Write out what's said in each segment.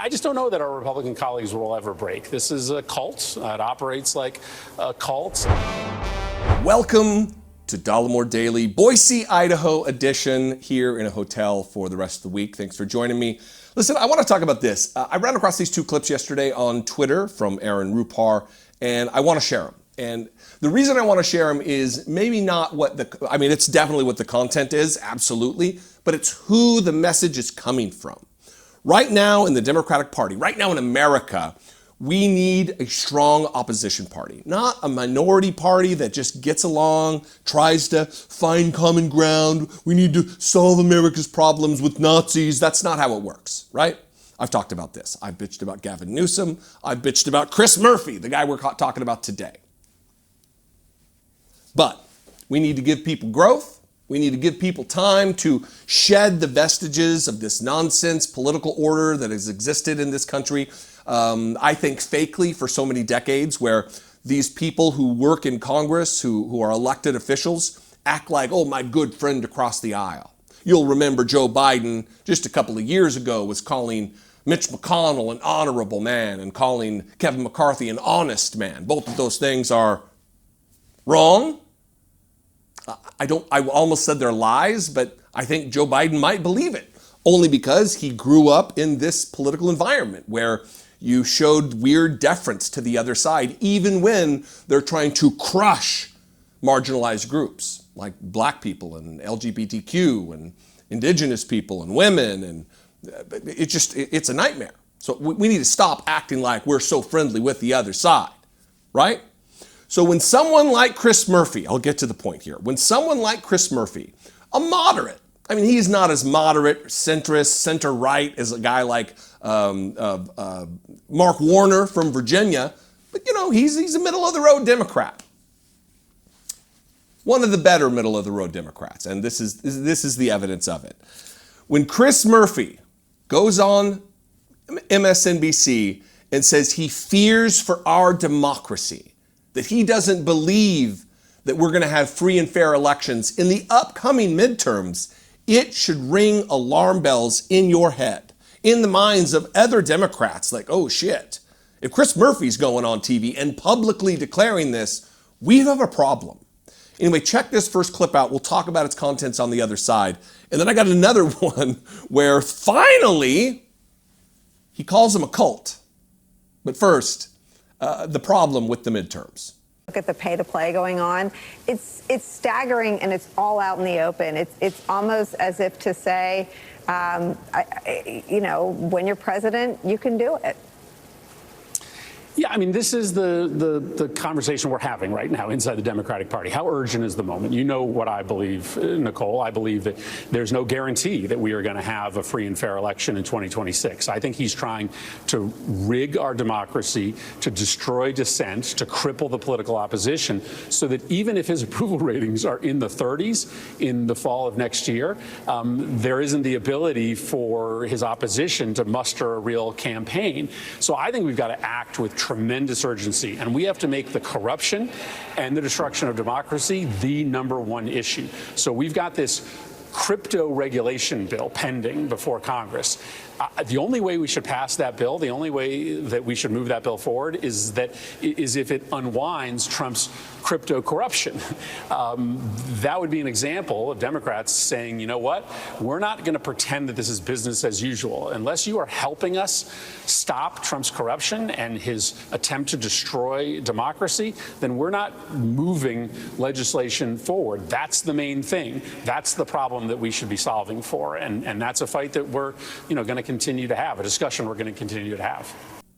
I just don't know that our Republican colleagues will ever break. This is a cult. It operates like a cult. Welcome to Dollemore Daily, Boise, Idaho edition, here in a hotel for the rest of the week. Thanks for joining me. Listen, I want to talk about this. I ran across these two clips yesterday on Twitter from Aaron Rupar, and I want to share them. And the reason I want to share them is maybe not what it's definitely what the content is, absolutely, but it's who the message is coming from. Right now in the Democratic Party, right now in America, we need a strong opposition party, not a minority party that just gets along, tries to find common ground. We need to solve America's problems with Nazis. That's not how it works, right? I've talked about this. I've bitched about Gavin Newsom. I've bitched about Chris Murphy, the guy we're talking about today. But we need to give people growth. We need to give people time to shed the vestiges of this nonsense political order that has existed in this country, I think fakely for so many decades, where these people who work in Congress, who are elected officials, act like, oh, my good friend across the aisle. You'll remember Joe Biden just a couple of years ago was calling Mitch McConnell an honorable man and calling Kevin McCarthy an honest man. Both of those things are wrong. I almost said they're lies, but I think Joe Biden might believe it, only because he grew up in this political environment where you showed weird deference to the other side, even when they're trying to crush marginalized groups like black people and LGBTQ and indigenous people and women. And it's a nightmare. So we need to stop acting like we're so friendly with the other side, right? So when someone like Chris Murphy, I'll get to the point here. When someone like Chris Murphy, a moderate, I mean, he's not as moderate, centrist, center-right as a guy like Mark Warner from Virginia, but he's a middle-of-the-road Democrat. One of the better middle-of-the-road Democrats, and this is the evidence of it. When Chris Murphy goes on MSNBC and says he fears for our democracy, that he doesn't believe that we're going to have free and fair elections in the upcoming midterms, it should ring alarm bells in your head, in the minds of other Democrats, like, oh shit, if Chris Murphy's going on TV and publicly declaring this, we have a problem. Anyway, check this first clip out. We'll talk about its contents on the other side. And then I got another one where finally he calls him a cult. But first, the problem with the midterms. Look at the pay to play going on. It's staggering, and it's all out in the open. It's almost as if to say, when you're president, you can do it. Yeah, I mean, this is the conversation we're having right now inside the Democratic Party. How urgent is the moment? You know what I believe, Nicole. I believe that there's no guarantee that we are going to have a free and fair election in 2026. I think he's trying to rig our democracy, to destroy dissent, to cripple the political opposition, so that even if his approval ratings are in the 30s in the fall of next year, there isn't the ability for his opposition to muster a real campaign. So I think we've got to act with tremendous urgency, and we have to make the corruption and the destruction of democracy the #1 issue. So we've got this crypto regulation bill pending before Congress. The only way we should pass that bill, the only way that we should move that bill forward is if it unwinds Trump's crypto corruption. That would be an example of Democrats saying, you know what, we're not going to pretend that this is business as usual. Unless you are helping us stop Trump's corruption and his attempt to destroy democracy, then we're not moving legislation forward. That's the main thing. That's the problem that we should be solving for. And that's a fight that we're going to continue to have, a discussion we're going to continue to have.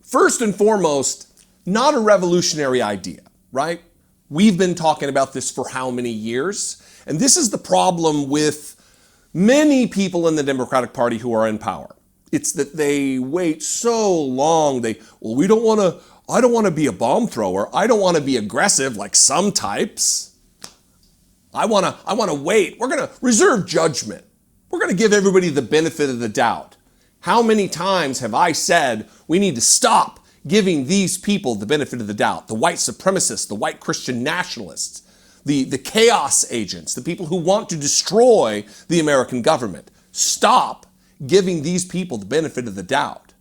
First and foremost, not a revolutionary idea, right? We've been talking about this for how many years? And this is the problem with many people in the Democratic Party who are in power. It's that they wait so long. I don't want to be a bomb thrower. I don't want to be aggressive like some types. I want to wait. We're going to reserve judgment. We're going to give everybody the benefit of the doubt. How many times have I said we need to stop giving these people the benefit of the doubt? The white supremacists, the white Christian nationalists, the chaos agents, the people who want to destroy the American government. Stop giving these people the benefit of the doubt.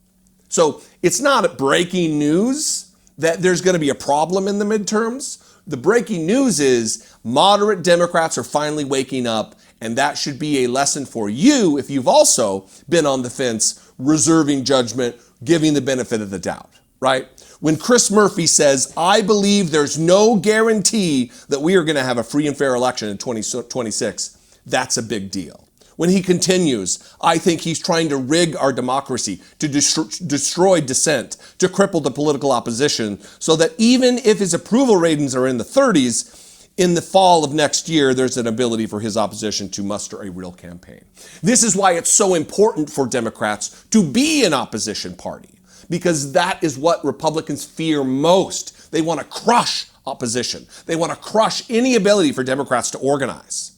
So it's not breaking news that there's going to be a problem in the midterms. The breaking news is moderate Democrats are finally waking up, and that should be a lesson for you if you've also been on the fence, reserving judgment, giving the benefit of the doubt, right? When Chris Murphy says, I believe there's no guarantee that we are going to have a free and fair election in 2026, that's a big deal. When he continues, I think he's trying to rig our democracy, to destroy dissent, to cripple the political opposition, so that even if his approval ratings are in the 30s, in the fall of next year, there's an ability for his opposition to muster a real campaign. This is why it's so important for Democrats to be an opposition party, because that is what Republicans fear most. They want to crush opposition. They want to crush any ability for Democrats to organize.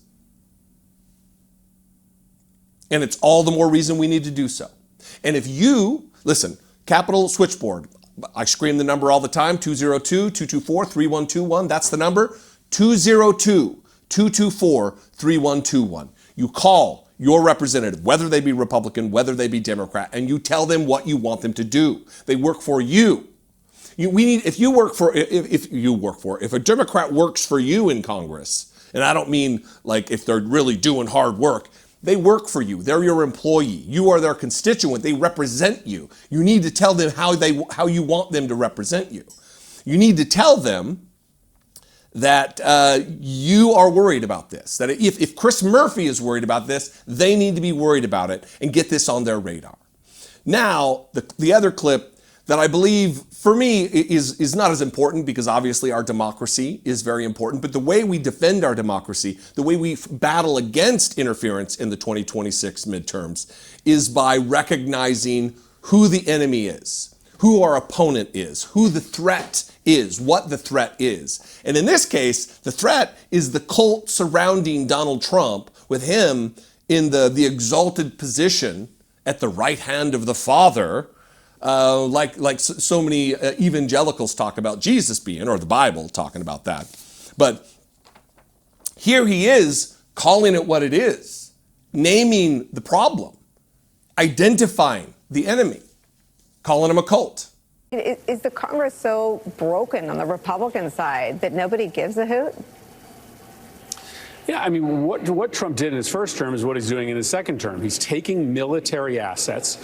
And it's all the more reason we need to do so. And if you, listen, Capitol Switchboard, I scream the number all the time, 202-224-3121. That's the number, 202-224-3121. You call your representative, whether they be Republican, whether they be Democrat, and you tell them what you want them to do. They if a Democrat works for you in Congress, and I don't mean like if they're really doing hard work, they work for you. They're your employee. You are their constituent. They represent you. You need to tell them how you want them to represent you. You need to tell them that you are worried about this. That if Chris Murphy is worried about this, they need to be worried about it and get this on their radar. Now, the other clip that I believe, for me, is not as important, because obviously our democracy is very important, but the way we defend our democracy, the way we battle against interference in the 2026 midterms, is by recognizing who the enemy is, who our opponent is, who the threat is, what the threat is. And in this case, the threat is the cult surrounding Donald Trump, with him in the exalted position at the right hand of the Father, like so many evangelicals talk about Jesus being, or the Bible talking about that. But here he is calling it what it is, naming the problem, identifying the enemy, calling him a cult. Is the Congress so broken on the Republican side that nobody gives a hoot? Yeah, I mean, what Trump did in his first term is what he's doing in his second term. He's taking military assets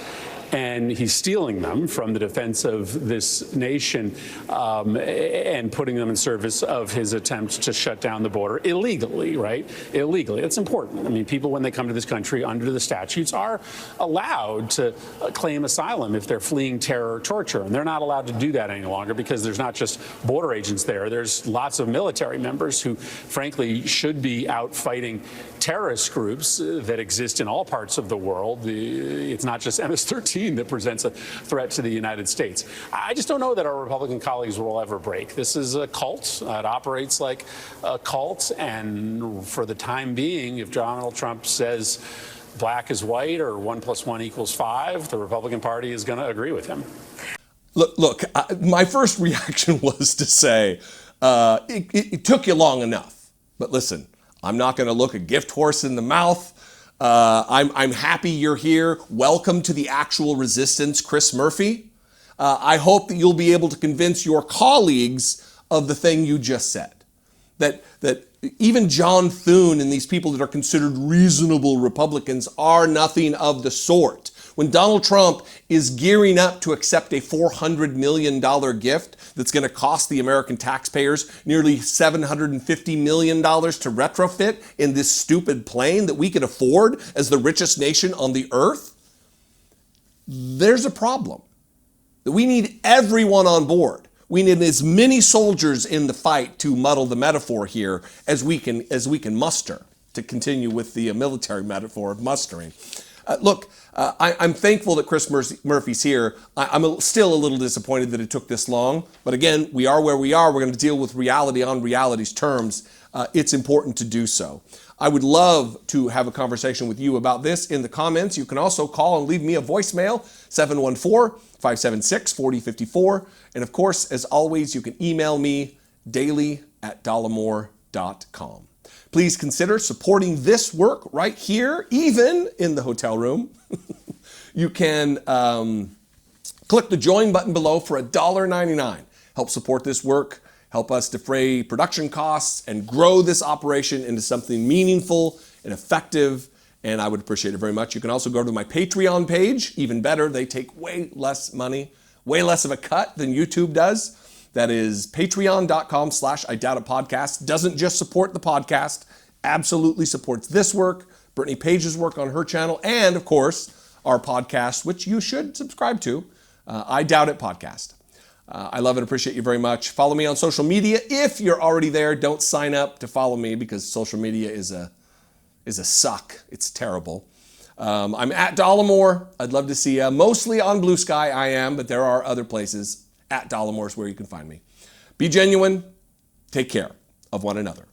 and he's stealing them from the defense of this nation and putting them in service of his attempt to shut down the border illegally, right? Illegally. That's important. I mean, people, when they come to this country under the statutes, are allowed to claim asylum if they're fleeing terror or torture. And they're not allowed to do that any longer, because there's not just border agents there. There's lots of military members who, frankly, should be out fighting terrorist groups that exist in all parts of the world. It's not just MS-13 that presents a threat to the United States. I just don't know that our Republican colleagues will ever break. This is a cult. It operates like a cult. And for the time being, if Donald Trump says black is white or 1 + 1 = 5, the Republican Party is going to agree with him. Look, my first reaction was to say, it took you long enough. But listen, I'm not going to look a gift horse in the mouth. I'm happy you're here. Welcome to the actual resistance, Chris Murphy. I hope that you'll be able to convince your colleagues of the thing you just said. That even John Thune and these people that are considered reasonable Republicans are nothing of the sort. When Donald Trump is gearing up to accept a $400 million gift that's going to cost the American taxpayers nearly $750 million to retrofit in this stupid plane that we can afford as the richest nation on the earth, there's a problem. We need everyone on board. We need as many soldiers in the fight, to muddle the metaphor here, as we can muster, to continue with the military metaphor of mustering. Look, I'm thankful that Chris Murphy's here. I'm still a little disappointed that it took this long. But again, we are where we are. We're going to deal with reality on reality's terms. It's important to do so. I would love to have a conversation with you about this in the comments. You can also call and leave me a voicemail, 714-576-4054. And of course, as always, you can email me daily@dollemore.com. Please consider supporting this work right here, even in the hotel room. You can Click the join button below for $1.99. Help support this work, help us defray production costs, and grow this operation into something meaningful and effective, and I would appreciate it very much. You can also go to my Patreon page. Even better, they take way less money, way less of a cut than YouTube does. That is patreon.com/IDoubtItPodcast. Doesn't just support the podcast, absolutely supports this work, Brittany Page's work on her channel, and of course, our podcast, which you should subscribe to, I Doubt It Podcast. I love and appreciate you very much. Follow me on social media. If you're already there, don't sign up to follow me because social media is a suck. It's terrible. I'm at Dollemore. I'd love to see you. Mostly on Blue Sky I am, but there are other places. At Dollemore is where you can find me. Be genuine. Take care of one another.